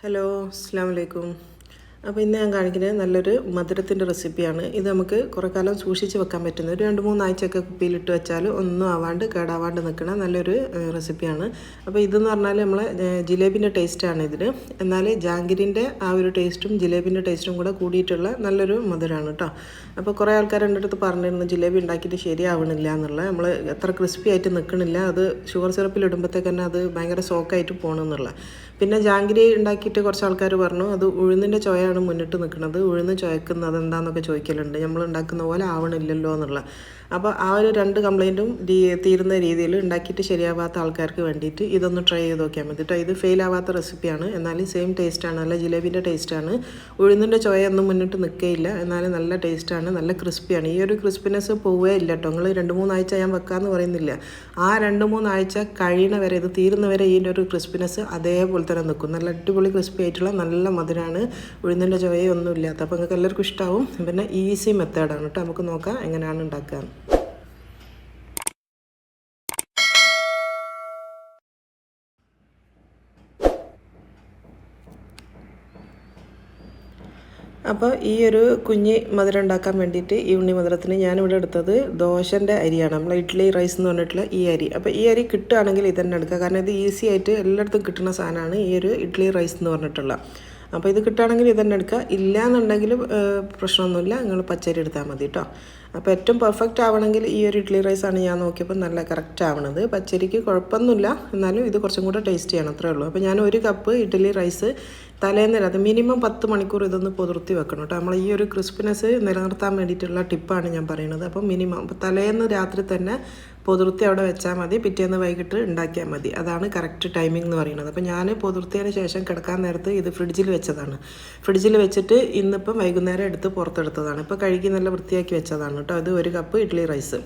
Hello അസ്സലാമു അലൈക്കും. അപ്പോൾ ഇന്ന് ഞാൻ കാണിക്കുന്നത് നല്ലൊരു മധുരത്തിൻ്റെ റെസിപ്പിയാണ്. ഇത് നമുക്ക് കുറേ കാലം സൂക്ഷിച്ച് വെക്കാൻ പറ്റുന്ന ഒരു 2-3 ആഴ്ചയൊക്കെ കുപ്പിയിലിട്ട് വെച്ചാൽ ഒന്നും ആവാണ്ട് കേടാവാണ്ട് നിൽക്കുന്ന നല്ലൊരു റെസിപ്പിയാണ്. അപ്പോൾ ഇതെന്ന് പറഞ്ഞാൽ നമ്മളെ ജിലേബിൻ്റെ ടേസ്റ്റാണ് ഇതിന്. എന്നാൽ ജാങ്കിരിൻ്റെ ആ ഒരു ടേസ്റ്റും ജിലേബിൻ്റെ ടേസ്റ്റും കൂടെ കൂടിയിട്ടുള്ള നല്ലൊരു മധുരമാണ് കേട്ടോ. അപ്പോൾ കുറേ ആൾക്കാർ എൻ്റെ അടുത്ത് പറഞ്ഞിരുന്നു ജിലേബി ഉണ്ടാക്കിയിട്ട് ശരിയാവണില്ല എന്നുള്ളത്. നമ്മൾ എത്ര ക്രിസ്പി ആയിട്ട് നിൽക്കണില്ല, അത് ഷുഗർ സിറപ്പിൽ ഇടുമ്പോഴത്തേക്ക് തന്നെ അത് ഭയങ്കര സോക്കായിട്ട് പോകണമെന്നുള്ള. പിന്നെ ജാങ്കിരി ഉണ്ടാക്കിയിട്ട് കുറച്ച് ആൾക്കാർ പറഞ്ഞു അത് ഉഴുന്നിൻ്റെ ചോയാണ് മുന്നിട്ട് നിൽക്കുന്നത്, ഉഴുന്ന് ചോയ്ക്കുന്നത് എന്താണെന്നൊക്കെ ചോദിക്കലുണ്ട്, നമ്മൾ ഉണ്ടാക്കുന്ന പോലെ ആവണില്ലല്ലോ എന്നുള്ള. അപ്പോൾ ആ ഒരു 2 കംപ്ലയിൻറ്റും തീരുന്ന രീതിയിൽ ഉണ്ടാക്കിയിട്ട് ശരിയാവാത്ത ആൾക്കാർക്ക് വേണ്ടിയിട്ട് ഇതൊന്ന് ട്രൈ ചെയ്ത് നോക്കിയാൽ മതി കേട്ടോ. ഇത് ഫെയിൽ ആവാത്ത റെസിപ്പിയാണ്, എന്നാലും സെയിം ടേസ്റ്റാണ്, നല്ല ജിലേബിൻ്റെ ടേസ്റ്റാണ്. ഉഴുന്നിൻ്റെ ചോയൊന്നും മുന്നിട്ട് നിൽക്കുകയില്ല, എന്നാലും നല്ല ടേസ്റ്റാണ്, നല്ല ക്രിസ്പിയാണ്. ഈ ഒരു ക്രിസ്പിനെസ് പോവേ ഇല്ല കേട്ടോ. നിങ്ങൾ 2-3 ആഴ്ച ഞാൻ വെക്കാമെന്ന് പറയുന്നില്ല, ആ 2-3 ആഴ്ച കഴിയണ വരെ, ഇത് തീരുന്ന വരെ ഇതിൻ്റെ ഒരു ക്രിസ്പിനെസ് അതേപോലെ തന്നെ നിൽക്കും. നല്ല അടിപൊളി ക്രിസ്പി ആയിട്ടുള്ള നല്ല മധുരമാണ്, ഉഴുന്നിൻ്റെ ചോയൊന്നും ഇല്ലാത്ത. അപ്പോൾ നിങ്ങൾക്ക് എല്ലാവർക്കും ഇഷ്ടമാവും. പിന്നെ ഈസി മെത്തേഡാണ് കേട്ടോ. നമുക്ക് നോക്കാം എങ്ങനെയാണ് ഉണ്ടാക്കുക. അപ്പോൾ ഈ ഒരു കുഞ്ഞ് മധുരം ഉണ്ടാക്കാൻ വേണ്ടിയിട്ട് ഈ ഉണ്ണി മധുരത്തിന് ഞാനിവിടെ എടുത്തത് ദോശൻ്റെ അരിയാണ്, നമ്മൾ ഇഡ്ഡലി റൈസ് എന്ന് പറഞ്ഞിട്ടുള്ള ഈ അരി. അപ്പോൾ ഈ അരി കിട്ടുകയാണെങ്കിൽ ഇതന്നെ എടുക്കുക, കാരണം ഇത് ഈസി ആയിട്ട് എല്ലായിടത്തും കിട്ടുന്ന സാധനമാണ് ഈ ഒരു ഇഡ്ഡലി റൈസ് എന്ന് പറഞ്ഞിട്ടുള്ള. അപ്പോൾ ഇത് കിട്ടുകയാണെങ്കിൽ ഇതന്നെ എടുക്കുക, ഇല്ല എന്നുണ്ടെങ്കിൽ പ്രശ്നമൊന്നുമില്ല, നിങ്ങൾ പച്ചരി എടുത്താൽ മതി കേട്ടോ. അപ്പോൾ ഏറ്റവും പെർഫെക്റ്റ് ആവണമെങ്കിൽ ഈ ഒരു ഇഡ്ഡലി റൈസാണ് ഞാൻ നോക്കിയപ്പോൾ നല്ല കറക്റ്റ് ആവണത്. പച്ചരിക്ക് കുഴപ്പമൊന്നുമില്ല, എന്നാലും ഇത് കുറച്ചും കൂടെ ടേസ്റ്റ് ചെയ്യണം, അത്രേ ഉള്ളൂ. അപ്പോൾ ഞാൻ 1 കപ്പ് ഇഡ്ഡലി റൈസ് തലേന്ന് അത് മിനിമം 10 മണിക്കൂർ ഇതൊന്ന് പൊതിർത്തി വെക്കണം കേട്ടോ. നമ്മൾ ഈ ഒരു ക്രിസ്പിനെസ് നിലനിർത്താൻ വേണ്ടിയിട്ടുള്ള ടിപ്പാണ് ഞാൻ പറയുന്നത്. അപ്പോൾ മിനിമം അപ്പോൾ തലേന്ന് രാത്രി തന്നെ പൊതിർത്തി അവിടെ വെച്ചാൽ മതി, പിറ്റേന്ന് വൈകിട്ട് ഉണ്ടാക്കിയാൽ മതി, അതാണ് കറക്റ്റ് ടൈമിംഗ് എന്ന് പറയുന്നത്. അപ്പോൾ ഞാൻ പൊതിർത്തിയതിന് ശേഷം കിടക്കാൻ നേരത്ത് ഇത് ഫ്രിഡ്ജിൽ വെച്ചതാണ്. ഫ്രിഡ്ജിൽ വെച്ചിട്ട് ഇന്നിപ്പം വൈകുന്നേരം എടുത്ത് പുറത്തെടുത്തതാണ്. ഇപ്പോൾ കഴുകി നല്ല വൃത്തിയാക്കി വെച്ചതാണ് കേട്ടോ. അത് 1 കപ്പ് ഇഡ്ഡലി റൈസ്.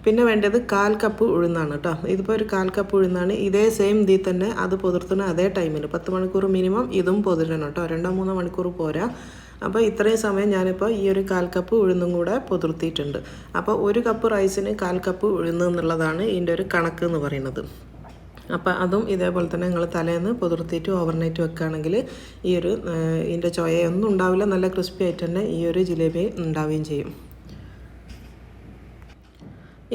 പിന്നെ വേണ്ടത് 1/4 കപ്പ് ഉഴുന്നാണ് കേട്ടോ. ഇതിപ്പോൾ ഒരു 1/4 കപ്പ് ഉഴുന്നാണ്. ഇതേ സെയിം ഇതിൽ തന്നെ അത് പൊതിർത്തുന്ന അതേ ടൈമിൽ 10 മണിക്കൂർ മിനിമം ഇതും പൊതിരണം കേട്ടോ. 2-3 മണിക്കൂർ പോരാ. അപ്പോൾ ഇത്രയും സമയം ഞാനിപ്പോൾ ഈ ഒരു 1/4 കപ്പ് ഉഴുന്നും കൂടെ പൊതിർത്തിയിട്ടുണ്ട്. അപ്പോൾ 1 കപ്പ് റൈസിന് 1/4 കപ്പ് ഉഴുന്ന് എന്നുള്ളതാണ് ഇതിൻ്റെ ഒരു കണക്ക് എന്ന് പറയുന്നത്. അപ്പോൾ അതും ഇതേപോലെ തന്നെ നിങ്ങൾ തലേന്ന് പൊതിർത്തിയിട്ട് ഓവർനൈറ്റ് വെക്കുകയാണെങ്കിൽ ഈ ഒരു ഇതിൻ്റെ ചോയൊന്നും ഉണ്ടാവില്ല, നല്ല ക്രിസ്പി ആയിട്ട് തന്നെ ഈ ഒരു ജിലേബി ഉണ്ടാവുകയും ചെയ്യും.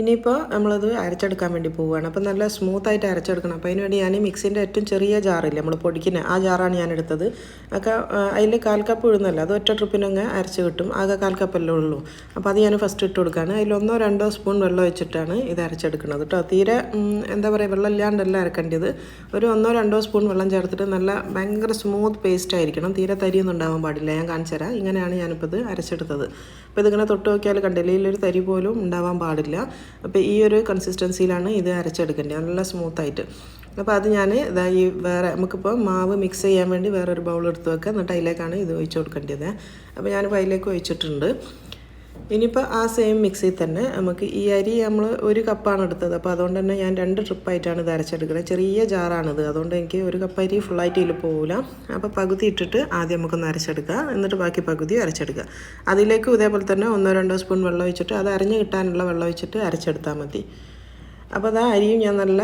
ഇനിയിപ്പോൾ നമ്മളത് അരച്ചെടുക്കാൻ വേണ്ടി പോവുകയാണ്. അപ്പോൾ നല്ല സ്മൂത്തായിട്ട് അരച്ചെടുക്കണം. അപ്പോൾ അതിന് വേണ്ടി ഞാൻ മിക്സിൻ്റെ ഏറ്റവും ചെറിയ ജാറില്ല നമ്മൾ പൊടിക്കുന്ന ആ ജാറാണ് ഞാൻ എടുത്തത്. ഒക്കെ അതിൽ 1/4 കപ്പ് ഉഴുന്നല്ല, അത് ഒറ്റ ട്രിപ്പിനങ്ങ് അരച്ച് കിട്ടും. ആകെ 1/4 കപ്പല്ലേ ഉള്ളൂ. അപ്പോൾ അത് ഞാൻ ഫസ്റ്റ് ഇട്ട് കൊടുക്കുകയാണ്. അതിൽ 1-2 സ്പൂൺ വെള്ളം ഒഴിച്ചിട്ടാണ് ഇത് അരച്ചെടുക്കുന്നത് കേട്ടോ. തീരെ എന്താ പറയുക, വെള്ളം ഇല്ലാണ്ടല്ല അരക്കേണ്ടത്. ഒരു 1-2 സ്പൂൺ വെള്ളം ചേർത്തിട്ട് നല്ല ഭയങ്കര സ്മൂത്ത് പേസ്റ്റ് ആയിരിക്കണം, തീരെ തരിയൊന്നും ഉണ്ടാവാൻ പാടില്ല. ഞാൻ കാണിച്ചു തരാം. ഇങ്ങനെയാണ് ഞാനിപ്പോൾ ഇത് അരച്ചെടുത്തത്. അപ്പോൾ ഇതിങ്ങനെ തൊട്ട് നോക്കിയാൽ കണ്ടില്ലേ, ഇതിലൊരു തരി പോലും ഉണ്ടാവാൻ പാടില്ല. അപ്പോൾ ഈ ഒരു കൺസിസ്റ്റൻസിയിലാണ് ഇത് അരച്ചെടുക്കേണ്ടത്, നല്ല സ്മൂത്തായിട്ട്. അപ്പോൾ അത് ഞാൻ ഇതാ ഈ വേറെ നമുക്കിപ്പോൾ മാവ് മിക്സ് ചെയ്യാൻ വേണ്ടി വേറൊരു ബൗൾ എടുത്ത് വെക്കുക, എന്നിട്ട് അതിലേക്കാണ് ഇത് ഒഴിച്ച് കൊടുക്കേണ്ടത്. അപ്പോൾ ഞാനിപ്പോൾ അതിലേക്ക് ഒഴിച്ചിട്ടുണ്ട്. ഇനിയിപ്പോൾ ആ സെയിം മിക്സിയിൽ തന്നെ നമുക്ക് ഈ അരി നമ്മൾ 1 കപ്പാണ് എടുത്തത്. അപ്പോൾ അതുകൊണ്ട് തന്നെ ഞാൻ 2 ട്രിപ്പായിട്ടാണ് ഇത് അരച്ചെടുക്കുന്നത്. ചെറിയ ജാറാണിത്, അതുകൊണ്ട് എനിക്ക് 1 കപ്പ് അരി ഫുള്ളായിട്ട് ഇതിൽ പോകില്ല. അപ്പോൾ പകുതി ഇട്ടിട്ട് ആദ്യം നമുക്കൊന്ന് അരച്ചെടുക്കുക, എന്നിട്ട് ബാക്കി പകുതി അരച്ചെടുക്കുക. അതിലേക്ക് ഇതേപോലെ തന്നെ 1-2 സ്പൂൺ വെള്ളം ഒഴിച്ചിട്ട് അത് അരഞ്ഞ് കിട്ടാനുള്ള വെള്ളം ഒഴിച്ചിട്ട് അരച്ചെടുത്താൽ മതി. അപ്പോൾ അത് അരിയും ഞാൻ നല്ല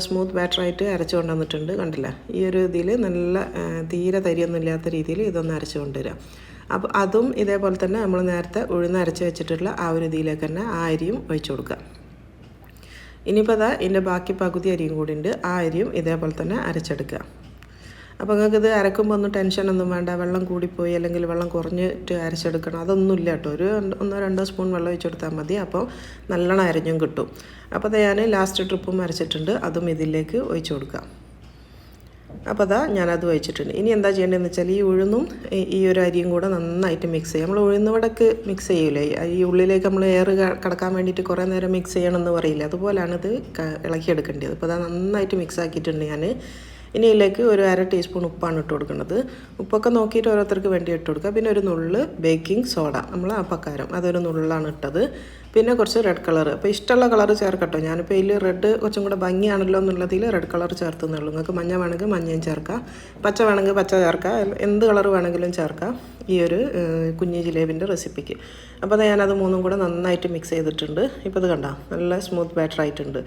സ്മൂത്ത് ബാറ്ററായിട്ട് അരച്ചു കൊണ്ടുവന്നിട്ടുണ്ട്, കണ്ടില്ല. ഈ ഒരു ഇതിൽ നല്ല തീരെ തരിയൊന്നും ഇല്ലാത്ത രീതിയിൽ ഇതൊന്ന് അരച്ചു കൊണ്ടുവരാം. അപ്പോൾ അതും ഇതേപോലെ തന്നെ നമ്മൾ നേരത്തെ ഉഴുന്ന് അരച്ച് വെച്ചിട്ടുള്ള ആ ഒരു ഇതിലേക്ക് തന്നെ ആ അരിയും ഒഴിച്ചു കൊടുക്കുക. ഇനിയിപ്പോൾ അതാ ഇതിൻ്റെ ബാക്കി പകുതി അരിയും കൂടി ഉണ്ട്, ആ അരിയും ഇതേപോലെ തന്നെ അരച്ചെടുക്കുക. അപ്പോൾ നിങ്ങൾക്കിത് അരക്കുമ്പോൾ ഒന്നും ടെൻഷനൊന്നും വേണ്ട, വെള്ളം കൂടിപ്പോയി അല്ലെങ്കിൽ വെള്ളം കുറഞ്ഞിട്ട് അരച്ചെടുക്കണം അതൊന്നുമില്ല കേട്ടോ. ഒരു 1-2 സ്പൂൺ വെള്ളം ഒഴിച്ച് കൊടുത്താൽ മതി, അപ്പോൾ നല്ലോണം അരഞ്ഞും കിട്ടും. അപ്പോൾ അത് ഞാൻ ലാസ്റ്റ് ട്രിപ്പും അരച്ചിട്ടുണ്ട്, അതും ഇതിലേക്ക് ഒഴിച്ചു കൊടുക്കാം. അപ്പോൾ അതാ ഞാനത് ഒഴിച്ചിട്ടുണ്ട്. ഇനി എന്താ ചെയ്യേണ്ടതെന്ന് വെച്ചാൽ ഈ ഉഴുന്നും ഈ ഒരു അരിയും കൂടെ നന്നായിട്ട് മിക്സ് ചെയ്യും. നമ്മൾ ഉഴുന്നുവടക്ക് മിക്സ് ചെയ്യൂലേ, ഈ ഉള്ളിലേക്ക് നമ്മൾ എയർ കടക്കാൻ വേണ്ടിയിട്ട് കുറേ നേരം മിക്സ് ചെയ്യണമെന്ന് പറയില്ല, അതുപോലെയാണ് ഇത് ഇളക്കിയെടുക്കേണ്ടത്. അപ്പോൾ അത് നന്നായിട്ട് മിക്സ് ആക്കിയിട്ടുണ്ട് ഞാൻ. ഇനി ഇതിലേക്ക് ഒരു 1/2 ടീസ്പൂൺ ഉപ്പാണ് ഇട്ട് കൊടുക്കുന്നത്. ഉപ്പൊക്കെ നോക്കിയിട്ട് ഓരോരുത്തർക്ക് വേണ്ടി ഇട്ട് കൊടുക്കുക. പിന്നെ ഒരു നുള്ള് ബേക്കിംഗ് സോഡ, നമ്മൾ അപ്പക്കാരം, അതൊരു നുള്ളാണ് ഇട്ടത്. പിന്നെ കുറച്ച് റെഡ് കളർ, അപ്പോൾ ഇഷ്ടമുള്ള കളർ ചേർക്കട്ടോ. ഞാനിപ്പോൾ ഇതിൽ റെഡ് കുറച്ചും കൂടെ ഭംഗിയാണല്ലോ എന്നുള്ളതിൽ റെഡ് കളർ ചേർത്തുന്നുള്ളൂ. നിങ്ങൾക്ക് മഞ്ഞ വേണമെങ്കിൽ മഞ്ഞയും ചേർക്കാം, പച്ച വേണമെങ്കിൽ പച്ച ചേർക്കാം, എന്ത് കളർ വേണമെങ്കിലും ചേർക്കാം ഈ ഒരു കുഞ്ഞി ജിലേബിൻ്റെ റെസിപ്പിക്ക്. അപ്പോൾ ഞാനത് 3 കൂടെ നന്നായിട്ട് മിക്സ് ചെയ്തിട്ടുണ്ട്. ഇപ്പോൾ ഇത് കണ്ടോ, നല്ല സ്മൂത്ത് ബാറ്റർ ആയിട്ടുണ്ട്.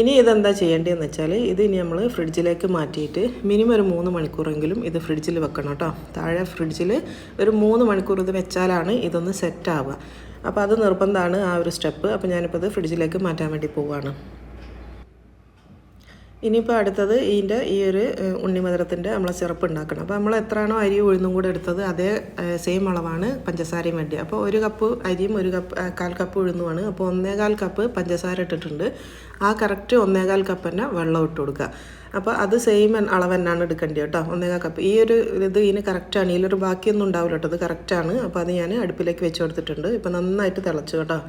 ഇനി ഇതെന്താ ചെയ്യേണ്ടതെന്ന് വെച്ചാൽ ഇത് ഇനി നമ്മൾ ഫ്രിഡ്ജിലേക്ക് മാറ്റിയിട്ട് മിനിമം ഒരു 3 മണിക്കൂറെങ്കിലും ഇത് ഫ്രിഡ്ജിൽ വെക്കണം കേട്ടോ. താഴെ ഫ്രിഡ്ജിൽ ഒരു 3 മണിക്കൂർ ഇത് വെച്ചാലാണ് ഇതൊന്ന് സെറ്റ് ആവുക. അപ്പോൾ അത് നിർബന്ധമാണ് ആ ഒരു സ്റ്റെപ്പ്. അപ്പോൾ ഞാനിപ്പോൾ ഇത് ഫ്രിഡ്ജിലേക്ക് മാറ്റാൻ വേണ്ടി പോവുകയാണ്. ഇനിയിപ്പോൾ അടുത്തത് ഇതിൻ്റെ ഈ ഒരു ഉണ്ണിമധുരത്തിൻ്റെ നമ്മൾ സിറപ്പ് ഉണ്ടാക്കണം. അപ്പോൾ നമ്മൾ എത്രയാണോ അരി ഉഴുന്നും കൂടെ എടുത്തത് അതേ സെയിം അളവാണ് പഞ്ചസാരയും വേണ്ടി. അപ്പോൾ 1 കപ്പ് അരിയും 1 കപ്പ് ഉഴുന്നുമാണ്. അപ്പോൾ 1.25 കപ്പ് പഞ്ചസാര ഇട്ടിട്ടുണ്ട്. ആ കറക്റ്റ് 1.25 കപ്പ് തന്നെ വെള്ളം ഇട്ട് കൊടുക്കുക. അപ്പോൾ അത് സെയിം അളവ് തന്നെയാണ് എടുക്കേണ്ടത് കേട്ടോ. 1.25 കപ്പ്. ഈ ഒരു ഇത് ഇതിന് കറക്റ്റാണ്. ഇതിലൊരു ബാക്കിയൊന്നും ഉണ്ടാവില്ല കേട്ടോ. അത് കറക്റ്റാണ്. അപ്പോൾ അത് ഞാൻ അടുപ്പിലേക്ക് വെച്ച് കൊടുത്തിട്ടുണ്ട്. ഇപ്പോൾ നന്നായിട്ട് തിളച്ചു കേട്ടോ.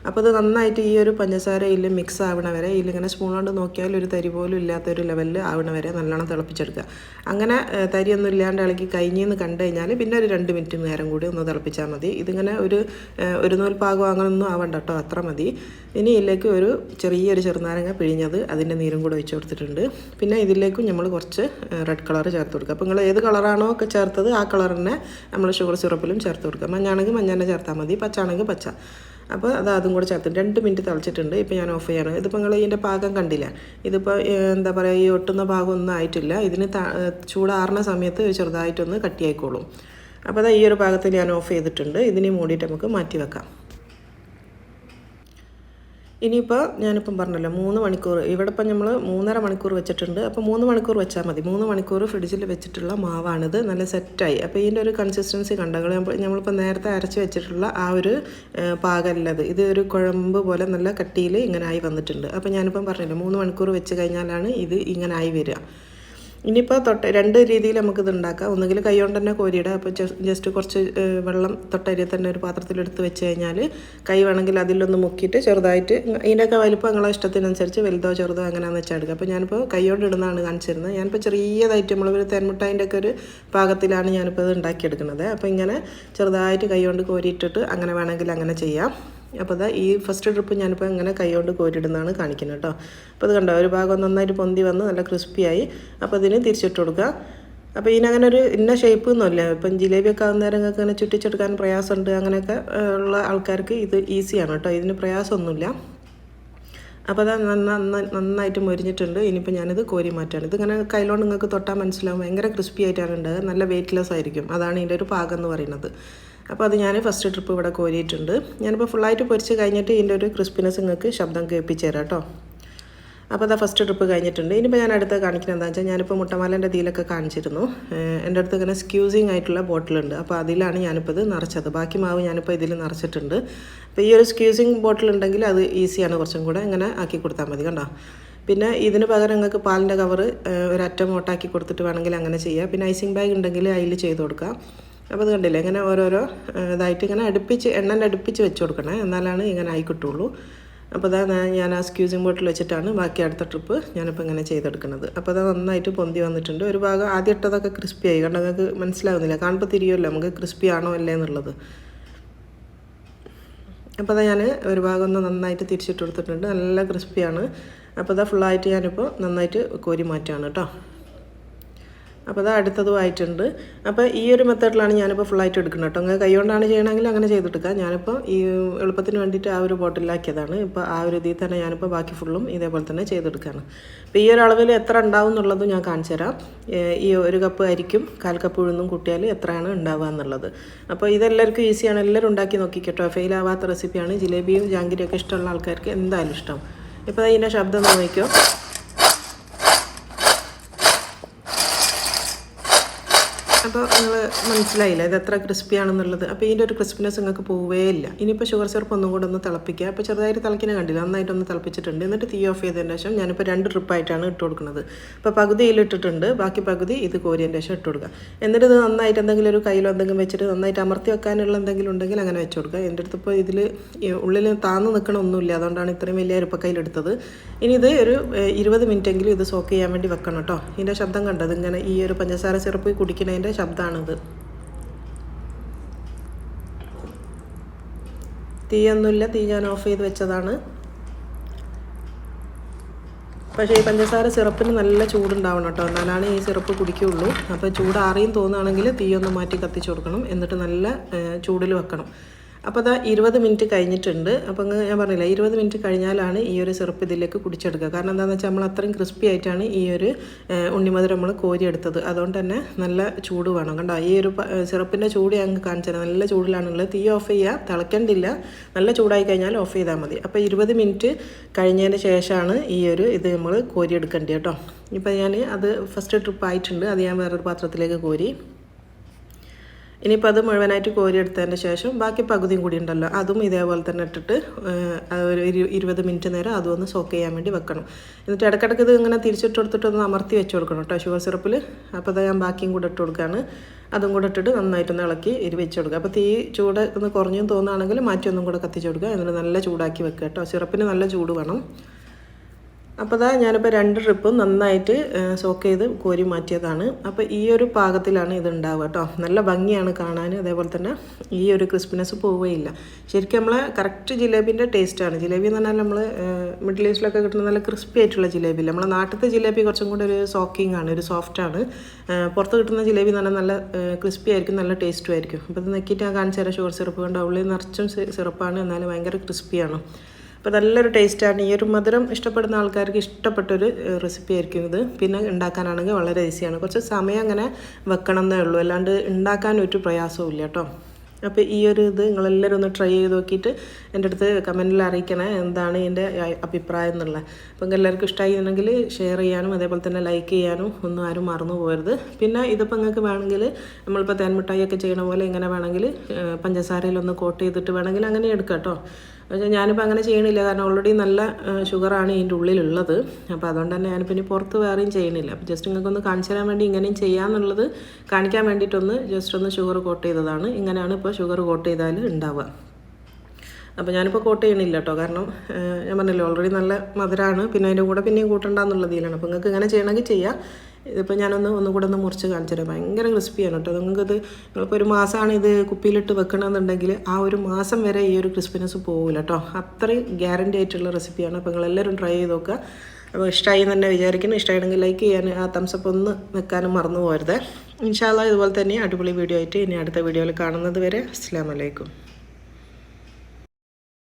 അപ്പോൾ അത് നന്നായിട്ട് ഈ ഒരു പഞ്ചസാര ഇതിൽ മിക്സ് ആവണ വരെ ഇതിലിങ്ങനെ സ്പൂൺ കൊണ്ട് നോക്കിയാൽ ഒരു തരി പോലും ഇല്ലാത്തൊരു ലെവലിൽ ആവണ വരെ നല്ലോണം തിളപ്പിച്ചെടുക്കുക. അങ്ങനെ തരിയൊന്നും ഇല്ലാണ്ട് ഇളക്കി കഴിഞ്ഞെന്ന് കണ്ടു കഴിഞ്ഞാൽ പിന്നെ ഒരു 2 മിനിറ്റ് നേരം കൂടി ഒന്ന് തിളപ്പിച്ചാൽ മതി. ഇതിങ്ങനെ ഒരു നൂൽ പാകോ അങ്ങനെയൊന്നും ആവണ്ട കേട്ടോ. അത്ര മതി. ഇനി ഇതിലേക്ക് ഒരു ചെറുനാരങ്ങ പിഴിഞ്ഞത് അതിൻ്റെ നീരും കൂടെ ഒഴിച്ച് കൊടുത്തിട്ടുണ്ട്. പിന്നെ ഇതിലേക്കും നമ്മൾ കുറച്ച് റെഡ് കളർ ചേർത്ത് കൊടുക്കുക. അപ്പോൾ നിങ്ങൾ ഏത് കളറാണോ ഒക്കെ ചേർത്തത് ആ കളർ തന്നെ നമ്മൾ ഷുഗർ സിറപ്പിലും ചേർത്ത് കൊടുക്കുക. മഞ്ഞാണെങ്കിൽ മഞ്ഞ ചേർത്താൽ മതി, പച്ചാണെങ്കിൽ പച്ച. അപ്പോൾ അതും കൂടെ ചേർത്തിട്ട് 2 മിനിറ്റ് തിളച്ചിട്ടുണ്ട്. ഇപ്പോൾ ഞാൻ ഓഫ് ചെയ്യാണ്. ഇതിപ്പോൾ നിങ്ങൾ ഇതിൻ്റെ പാകം കണ്ടില്ല. ഇതിപ്പോൾ എന്താ പറയുക, ഈ ഒട്ടുന്ന പാകമൊന്നും ആയിട്ടില്ല. ഇതിന് ചൂടാറുന്ന സമയത്ത് ചെറുതായിട്ടൊന്ന് കട്ടിയായിക്കോളും. അപ്പോൾ അതാ ഈ ഒരു പാകത്തിൽ ഞാൻ ഓഫ് ചെയ്തിട്ടുണ്ട്. ഇതിനെ മൂടിയിട്ട് നമുക്ക് മാറ്റി വെക്കാം. ഇനിയിപ്പോൾ ഞാനിപ്പം പറഞ്ഞല്ലോ 3 മണിക്കൂർ, ഇവിടെ ഇപ്പം നമ്മൾ 3.5 മണിക്കൂർ വെച്ചിട്ടുണ്ട്. അപ്പോൾ 3 മണിക്കൂർ വെച്ചാൽ മതി. 3 മണിക്കൂർ ഫ്രിഡ്ജിൽ വെച്ചിട്ടുള്ള മാവാണിത്. നല്ല സെറ്റായി. അപ്പോൾ ഇതിൻ്റെ ഒരു കൺസിസ്റ്റൻസി കണ്ടങ്ങൾ നമ്മളിപ്പോൾ നേരത്തെ അരച്ച് വെച്ചിട്ടുള്ള ആ ഒരു പാകമല്ലത്. ഇത് ഒരു കുഴമ്പ് പോലെ നല്ല കട്ടിയിൽ ഇങ്ങനെ ആയി വന്നിട്ടുണ്ട്. അപ്പോൾ ഞാനിപ്പം പറഞ്ഞില്ല 3 മണിക്കൂർ വെച്ച് കഴിഞ്ഞാലാണ് ഇത് ഇങ്ങനെ ആയി വരിക. ഇനിയിപ്പോൾ 2 രീതിയിൽ നമുക്കിത് ഉണ്ടാക്കാം. ഒന്നുകിൽ കൈ കൊണ്ട് തന്നെ കോരിയിടുക. അപ്പോൾ ജസ്റ്റ് കുറച്ച് വെള്ളം തൊട്ടരിയിൽ തന്നെ ഒരു പാത്രത്തിലെടുത്ത് വെച്ച് കഴിഞ്ഞാൽ കൈ വേണമെങ്കിൽ അതിലൊന്ന് മുക്കിയിട്ട് ചെറുതായിട്ട് ഇതിൻ്റെയൊക്കെ വലിപ്പം നിങ്ങളെ ഇഷ്ടത്തിനനുസരിച്ച് വലുതോ ചെറുതോ അങ്ങനെയാണെന്ന് വെച്ചാൽ എടുക്കുക. അപ്പോൾ ഞാനിപ്പോൾ കൈ കൊണ്ട് ഇടുന്നതാണ് കാണിച്ചിരുന്നത്. ഞാനിപ്പോൾ ചെറിയതായിട്ട് നമ്മളൊരു തേൻമുട്ടായിൻ്റെ ഒക്കെ ഒരു പാകത്തിലാണ് ഞാനിപ്പോൾ ഇത് ഉണ്ടാക്കിയെടുക്കുന്നത്. അപ്പോൾ ഇങ്ങനെ ചെറുതായിട്ട് കൈ കൊണ്ട് കോരിയിട്ടിട്ട് അങ്ങനെ വേണമെങ്കിൽ അങ്ങനെ ചെയ്യാം. അപ്പോൾ അതാ ഈ ഫസ്റ്റ് ട്രിപ്പ് ഞാനിപ്പോൾ ഇങ്ങനെ കൈ കൊണ്ട് കോരിയിടുന്നതാണ് കാണിക്കുന്നത് കേട്ടോ. അപ്പോൾ ഇത് കണ്ടോ, ഒരു ഭാഗം നന്നായിട്ട് പൊന്തി വന്ന് നല്ല ക്രിസ്പിയായി. അപ്പോൾ ഇതിന് തിരിച്ചിട്ട് കൊടുക്കുക. അപ്പോൾ ഇതിനങ്ങനെ ഒരു ഇന്ന ഷേപ്പ് ഒന്നുമില്ല. ഇപ്പം ജിലേബിയൊക്കെ ആകുന്ന നേരം അങ്ങനെ ചുറ്റിച്ചെടുക്കാൻ പ്രയാസമുണ്ട്, അങ്ങനെയൊക്കെ ഉള്ള ആൾക്കാർക്ക് ഇത് ഈസിയാണ് കേട്ടോ. ഇതിന് പ്രയാസമൊന്നുമില്ല. അപ്പോൾ അത് നന്നായിട്ട് മൊരിഞ്ഞിട്ടുണ്ട്. ഇനിയിപ്പോൾ ഞാനിത് കോരി മാറ്റാണ്. ഇതിങ്ങനെ കയ്യിലോണ്ട് നിങ്ങൾക്ക് തൊട്ടാൽ മനസ്സിലാവും. ഭയങ്കര ക്രിസ്പി ആയിട്ടാണ് ഉണ്ടാകുക. നല്ല വെയ്റ്റ്ലെസ് ആയിരിക്കും. അതാണ് ഇതിൻ്റെ ഒരു പാകം എന്ന് പറയുന്നത്. അപ്പോൾ അത് ഞാൻ ഫസ്റ്റ് ട്രിപ്പ് ഇവിടെ കോരിയിട്ടുണ്ട്. ഞാനിപ്പോൾ ഫുള്ളായിട്ട് പൊരിച്ച് കഴിഞ്ഞിട്ട് ഇതിൻ്റെ ഒരു ക്രിസ്പിനെസ് നിങ്ങൾക്ക് ശബ്ദം കേൾപ്പിച്ച് തരാം കേട്ടോ. അപ്പോൾ അതാ ഫസ്റ്റ് ട്രിപ്പ് കഴിഞ്ഞിട്ടുണ്ട്. ഇനിയിപ്പോൾ ഞാൻ അടുത്ത് കാണിക്കുന്നത് എന്താണെന്ന് വെച്ചാൽ ഞാനിപ്പോൾ മുട്ടമാലേൻ്റെ ഇതിലൊക്കെ കാണിച്ചിരുന്നു. എൻ്റെ അടുത്ത് ഇങ്ങനെ സ്ക്യൂസിങ് ആയിട്ടുള്ള ബോട്ടിലുണ്ട്. അപ്പോൾ അതിലാണ് ഞാനിപ്പോൾ ഇത് നിറച്ചത്. ബാക്കി മാവ് ഞാനിപ്പോൾ ഇതിൽ നിറച്ചിട്ടുണ്ട്. അപ്പോൾ ഈ ഒരു സ്ക്യൂസിങ് ബോട്ടിലുണ്ടെങ്കിൽ അത് ഈസിയാണ്. കുറച്ചും കൂടെ ഇങ്ങനെ ആക്കി കൊടുത്താൽ മതി കണ്ടോ. പിന്നെ ഇതിന് പകരം നിങ്ങൾക്ക് പാലിൻ്റെ കവറ് ഒരറ്റം ഓട്ടാക്കി കൊടുത്തിട്ട് വേണമെങ്കിൽ അങ്ങനെ ചെയ്യുക. പിന്നെ ഐസിങ് ബാഗ് ഉണ്ടെങ്കിൽ അതിൽ ചെയ്ത് കൊടുക്കുക. അപ്പോൾ അത് കണ്ടില്ലേ, ഇങ്ങനെ ഓരോരോ ഇതായിട്ട് ഇങ്ങനെ എണ്ണൻ്റെ അടുപ്പിച്ച് വെച്ച് കൊടുക്കണേ, എന്നാലാണ് ഇങ്ങനെ ആയി കിട്ടുള്ളൂ. അപ്പോൾ അതാ ഞാൻ ആ സ്ക്യൂസിങ് ബോട്ടിൽ വെച്ചിട്ടാണ് ബാക്കി അടുത്ത ട്രിപ്പ് ഞാനിപ്പോൾ ഇങ്ങനെ ചെയ്തെടുക്കുന്നത്. അപ്പോൾ അത് നന്നായിട്ട് പൊന്തി വന്നിട്ടുണ്ട്. ഒരു ഭാഗം ആദ്യം ഇട്ടതൊക്കെ ക്രിസ്പി ആയി. കാരണം നിങ്ങൾക്ക് മനസ്സിലാവുന്നില്ല, കാണുമ്പോൾ തിരിയുമല്ലോ നമുക്ക് ക്രിസ്പി ആണോ അല്ലേ എന്നുള്ളത്. അപ്പോൾ അതാ ഞാൻ ഒരു ഭാഗം ഒന്ന് നന്നായിട്ട് തിരിച്ചിട്ട് കൊടുത്തിട്ടുണ്ട്. നല്ല ക്രിസ്പിയാണ്. അപ്പോൾ അതാ ഫുള്ളായിട്ട് ഞാനിപ്പോൾ നന്നായിട്ട് കോരി മാറ്റുകയാണ് കേട്ടോ. അപ്പോൾ അത് അടുത്തതും ആയിട്ടുണ്ട്. അപ്പോൾ ഈ ഒരു മെത്തേഡിലാണ് ഞാനിപ്പോൾ ഫുള്ളായിട്ട് എടുക്കുന്നത് കേട്ടോ. നിങ്ങൾ കൈ കൊണ്ടാണ് ചെയ്യണമെങ്കിൽ അങ്ങനെ ചെയ്തെടുക്കുക. ഞാനിപ്പോൾ ഈ എളുപ്പത്തിന് വേണ്ടിയിട്ട് ആ ഒരു ബോട്ടിലാക്കിയതാണ്. ഇപ്പോൾ ആ ഒരു ഇതിൽ തന്നെ ഞാനിപ്പോൾ ബാക്കി ഫുള്ളും ഇതേപോലെ തന്നെ ചെയ്തെടുക്കുകയാണ്. അപ്പോൾ ഈ ഒരു അളവിൽ എത്ര ഉണ്ടാവും എന്നുള്ളതും ഞാൻ കാണിച്ചു തരാം. ഈ 1 കപ്പ് അരിക്കും 1/4 കപ്പ് ഉഴുന്നും കൂട്ടിയാൽ എത്രയാണ് ഉണ്ടാവുക എന്നുള്ളത്. അപ്പോൾ ഇതെല്ലാവർക്കും ഈസിയാണ്. എല്ലാവരും ഉണ്ടാക്കി നോക്കിക്കട്ടോ. ഫെയിലാവാത്ത റെസിപ്പിയാണ്. ജിലേബിയും ജാങ്കിരിയൊക്കെ ഇഷ്ടമുള്ള ആൾക്കാർക്ക് എന്തായാലും ഇഷ്ടം. ഇപ്പോൾ അതിൻ്റെ ശബ്ദം നോക്കിക്കോ. അപ്പോൾ നിങ്ങൾ മനസ്സിലായില്ല ഇത് എത്ര ക്രിസ്പിയാണെന്നുള്ളത്. അപ്പോൾ ഇതിൻ്റെ ഒരു ക്രിസ്പിനെസ് നിങ്ങൾക്ക് പോവേ ഇല്ല. ഇനിയിപ്പോൾ ഷുഗർ സിറപ്പ് ഒന്നും കൂടെ ഒന്ന് തിളപ്പിക്കുക. അപ്പോൾ ചെറുതായിട്ട് തിളക്കിനെ കണ്ടില്ല, നന്നായിട്ടൊന്ന് തിളപ്പിച്ചിട്ടുണ്ട്. എന്നിട്ട് തീ ഓഫ് ചെയ്തതിന് ശേഷം ഞാനിപ്പോൾ 2 ട്രിപ്പായിട്ടാണ് ഇട്ട് കൊടുക്കുന്നത്. അപ്പോൾ പകുതി ഇതിലിട്ടിട്ടുണ്ട്, ബാക്കി പകുതി ഇത് കോരിയതിൻ്റെ ശേഷം ഇട്ട് കൊടുക്കുക. എന്നിട്ട് ഇത് നന്നായിട്ട് എന്തെങ്കിലും ഒരു കയ്യിലോ എന്തെങ്കിലും വെച്ചിട്ട് നന്നായിട്ട് അമർത്തി വെക്കാനുള്ള എന്തെങ്കിലും ഉണ്ടെങ്കിൽ അങ്ങനെ വെച്ച് കൊടുക്കുക. എൻ്റെ അടുത്ത് ഇപ്പോൾ ഇതിൽ ഉള്ളിൽ താന്ന് നിൽക്കണമൊന്നുമില്ല, അതുകൊണ്ടാണ് ഇത്രയും വലിയ അരിപ്പക്കയിലെടുത്തത്. ഇനി ഇത് ഒരു 20 മിനിറ്റെങ്കിലും ഇത് സോക്ക് ചെയ്യാൻ വേണ്ടി വെക്കണം കേട്ടോ. ഇതിൻ്റെ ശബ്ദം കണ്ടത് ഇങ്ങനെ ഈ ഒരു പഞ്ചസാര സിറപ്പ് കുടിക്കുന്നതിൻ്റെ ശബ്ദമാണിത്. തീയൊന്നുമില്ല, തീ ഞാൻ ഓഫ് ചെയ്ത് വെച്ചതാണ്. പക്ഷേ ഈ പഞ്ചസാര സിറപ്പിന് നല്ല ചൂടുണ്ടാവണം കേട്ടോ, എന്നാലാണ് ഈ സിറപ്പ് കുടിക്കുകയുള്ളൂ. അപ്പോൾ ചൂടാറിയും തോന്നുകയാണെങ്കിൽ തീയൊന്ന് മാറ്റി കത്തിച്ച് കൊടുക്കണം. എന്നിട്ട് നല്ല ചൂടിൽ വെക്കണം. അപ്പോൾ അതാ 20 മിനിറ്റ് കഴിഞ്ഞിട്ടുണ്ട്. അപ്പോൾ ഞാൻ പറഞ്ഞില്ല 20 മിനിറ്റ് കഴിഞ്ഞാലാണ് ഈ ഒരു സിറപ്പ് ഇതിലേക്ക് കുടിച്ചെടുക്കുക. കാരണം എന്താണെന്ന് വെച്ചാൽ നമ്മൾ അത്രയും ക്രിസ്പി ആയിട്ടാണ് ഈ ഒരു ഉണ്ണിമധുരം നമ്മൾ കോരിയെടുത്തത്. അതുകൊണ്ട് തന്നെ നല്ല ചൂട് വേണം. കണ്ടോ, ഈ ഒരു സിറപ്പിൻ്റെ ചൂട് ഞങ്ങൾ കാണിച്ചത് നല്ല ചൂടിലാണുള്ളത്. തീ ഓഫ് ചെയ്യുക, തിളയ്ക്കേണ്ടില്ല. നല്ല ചൂടായി കഴിഞ്ഞാൽ ഓഫ് ചെയ്താൽ മതി. അപ്പോൾ 20 മിനിറ്റ് കഴിഞ്ഞതിന് ശേഷമാണ് ഈ ഒരു ഇത് നമ്മൾ കോരിയെടുക്കേണ്ടത് കേട്ടോ. ഇപ്പോൾ ഞാൻ അത് ഫസ്റ്റ് ട്രിപ്പ് ആയിട്ടുണ്ട്. അത് ഞാൻ വേറൊരു പാത്രത്തിലേക്ക് കോരി. ഇനിയിപ്പോൾ അത് മുഴുവനായിട്ട് കോരിയെടുത്തതിന് ശേഷം ബാക്കി പകുതിയും കൂടി ഉണ്ടല്ലോ, അതും ഇതേപോലെ തന്നെ ഇട്ടിട്ട് ഒരു 20 മിനിറ്റ് നേരം അതും ഒന്ന് സോക്ക് ചെയ്യാൻ വേണ്ടി വെക്കണം. എന്നിട്ട് ഇടയ്ക്കിടയ്ക്ക് ഇത് ഇങ്ങനെ തിരിച്ചിട്ട് കൊടുത്തിട്ടൊന്ന് അമർത്തി വെച്ച് കൊടുക്കണം കേട്ടോ ഷുഗർ സിറപ്പിൽ. അപ്പോൾ അത് ഞാൻ ബാക്കിയും കൂടെ ഇട്ട് കൊടുക്കുകയാണ്. അതും കൂടെ ഇട്ടിട്ട് നന്നായിട്ടൊന്ന് ഇളക്കി വെച്ച് കൊടുക്കുക. അപ്പോൾ തീ ചൂട് ഒന്ന് കുറഞ്ഞു തോന്നുകയാണെങ്കിൽ മാറ്റി ഒന്നും കൂടെ കത്തിച്ച് കൊടുക്കുക. എന്നിട്ട് നല്ല ചൂടാക്കി വെക്കുക കേട്ടോ. സിറപ്പിന് നല്ല ചൂട് വേണം. അപ്പോൾ അതാ ഞാനിപ്പോൾ 2 ട്രിപ്പും നന്നായിട്ട് സോക്ക് ചെയ്ത് കോരി മാറ്റിയതാണ്. അപ്പോൾ ഈ ഒരു പാകത്തിലാണ് ഇത് ഉണ്ടാവുക കേട്ടോ. നല്ല ഭംഗിയാണ് കാണാൻ. അതേപോലെ തന്നെ ഈ ഒരു ക്രിസ്പിനെസ് പോവുകയില്ല. ശരിക്കും നമ്മളെ കറക്റ്റ് ജിലേബിൻ്റെ ടേസ്റ്റാണ്. ജിലേബി എന്ന് പറഞ്ഞാൽ നമ്മൾ മിഡിൽ ഈസ്റ്റിലൊക്കെ കിട്ടുന്ന നല്ല ക്രിസ്പി ആയിട്ടുള്ള ജിലേബി. നമ്മളെ നാട്ടിലത്തെ ജിലേബി കുറച്ചും കൂടെ ഒരു സോക്കിംഗ് ആണ്, ഒരു സോഫ്റ്റാണ്. പുറത്ത് കിട്ടുന്ന ജിലേബി എന്ന് പറഞ്ഞാൽ നല്ല ക്രിസ്പി ആയിരിക്കും, നല്ല ടേസ്റ്റും ആയിരിക്കും. അപ്പോൾ ഇത് നെക്കിയിട്ട് ഞാൻ കാണിച്ചു തരാം. ഷുഗർ സിറപ്പ് കൊണ്ട് ഉള്ളിൽ നിറച്ചും സിറപ്പാണ്, എന്നാലും ഭയങ്കര ക്രിസ്പിയാണ്. അപ്പോൾ നല്ലൊരു ടേസ്റ്റാണ്. ഈ ഒരു മധുരം ഇഷ്ടപ്പെടുന്ന ആൾക്കാർക്ക് ഇഷ്ടപ്പെട്ടൊരു റെസിപ്പി ആയിരിക്കും ഇത്. പിന്നെ ഉണ്ടാക്കാനാണെങ്കിൽ വളരെ ഈസിയാണ്. കുറച്ച് സമയം അങ്ങനെ വെക്കണം എന്നേ ഉള്ളൂ, അല്ലാണ്ട് ഉണ്ടാക്കാൻ ഒരു പ്രയാസവും ഇല്ല കേട്ടോ. അപ്പോൾ ഈ ഒരു ഇത് നിങ്ങളെല്ലാവരും ഒന്ന് ട്രൈ ചെയ്ത് നോക്കിയിട്ട് എൻ്റെ അടുത്ത് കമൻറ്റിൽ അറിയിക്കണേ എന്താണ് എൻ്റെ അഭിപ്രായം എന്നുള്ളത്. അപ്പോൾ എല്ലാവർക്കും ഇഷ്ടമായിരുന്നെങ്കിൽ ഷെയർ ചെയ്യാനും അതേപോലെ തന്നെ ലൈക്ക് ചെയ്യാനും ഒന്നും ആരും മറന്നു പോകരുത്. പിന്നെ ഇതിപ്പോൾ നിങ്ങൾക്ക് വേണമെങ്കിൽ നമ്മളിപ്പോൾ തേൻമിഠായിയൊക്കെ ചെയ്യണ പോലെ ഇങ്ങനെ വേണമെങ്കിൽ പഞ്ചസാരയിലൊന്ന് കോട്ട് ചെയ്തിട്ട് വേണമെങ്കിൽ അങ്ങനെ എടുക്കാം കേട്ടോ. പക്ഷേ ഞാനിപ്പോൾ അങ്ങനെ ചെയ്യണില്ല, കാരണം ഓൾറെഡി നല്ല ഷുഗറാണ് ഇതിൻ്റെ ഉള്ളിലുള്ളത്. അപ്പോൾ അതുകൊണ്ട് തന്നെ ഞാനിപ്പോൾ ഇനി പുറത്ത് വേറെയും ചെയ്യണില്ല. അപ്പോൾ ജസ്റ്റ് നിങ്ങൾക്കൊന്ന് കാണിച്ചു തരാൻ വേണ്ടി ഇങ്ങനെയും ചെയ്യാമെന്നുള്ളത് കാണിക്കാൻ വേണ്ടിയിട്ടൊന്ന് ജസ്റ്റ് ഒന്ന് ഷുഗർ കോട്ട് ചെയ്തതാണ്. ഇങ്ങനെയാണ് ഇപ്പോൾ ഷുഗർ കോട്ട് ചെയ്താൽ ഉണ്ടാവുക. അപ്പോൾ ഞാനിപ്പോൾ കോട്ട് ചെയ്യണില്ല കേട്ടോ, കാരണം ഞാൻ പറഞ്ഞില്ലേ ഓൾറെഡി നല്ല മധുരമാണ്. പിന്നെ അതിൻ്റെ കൂടെ പിന്നെയും കൂട്ടണ്ടെന്നുള്ളതിലാണ്. അപ്പോൾ നിങ്ങൾക്ക് ഇങ്ങനെ ചെയ്യണമെങ്കിൽ ചെയ്യാം. ഇതിപ്പോൾ ഒന്നുകൂടെ ഒന്ന് മുറിച്ച് കാണിച്ചു തരാം. ഭയങ്കര ക്രിസ്പിയാണ് കേട്ടോ. നിങ്ങൾക്കിത് നിങ്ങളിപ്പോൾ ഒരു മാസമാണ് ഇത് കുപ്പിയിലിട്ട് വെക്കണമെന്നുണ്ടെങ്കിൽ ആ ഒരു മാസം വരെ ഈ ഒരു ക്രിസ്പിനെസ് പോകില്ല കേട്ടോ. അത്രയും ഗ്യാരണ്ടി ആയിട്ടുള്ള റെസിപ്പിയാണ്. അപ്പോൾ നിങ്ങളെല്ലാവരും ട്രൈ ചെയ്ത് നോക്കുക. അപ്പോൾ ഇഷ്ടമായി എന്ന് തന്നെ വിചാരിക്കുന്നു. ഇഷ്ടമാണെങ്കിൽ ലൈക്ക് ചെയ്യാൻ, ആ തംസപ്പ് ഒന്ന് വെക്കാനും മറന്നു പോകരുത്. ഇൻഷാ അല്ലാഹ് ഇതുപോലെ തന്നെ അടിപൊളി വീഡിയോ ആയിട്ട് ഇനി അടുത്ത വീഡിയോയിൽ കാണുന്നത് വരെ അസ്സലാമു അലൈക്കും.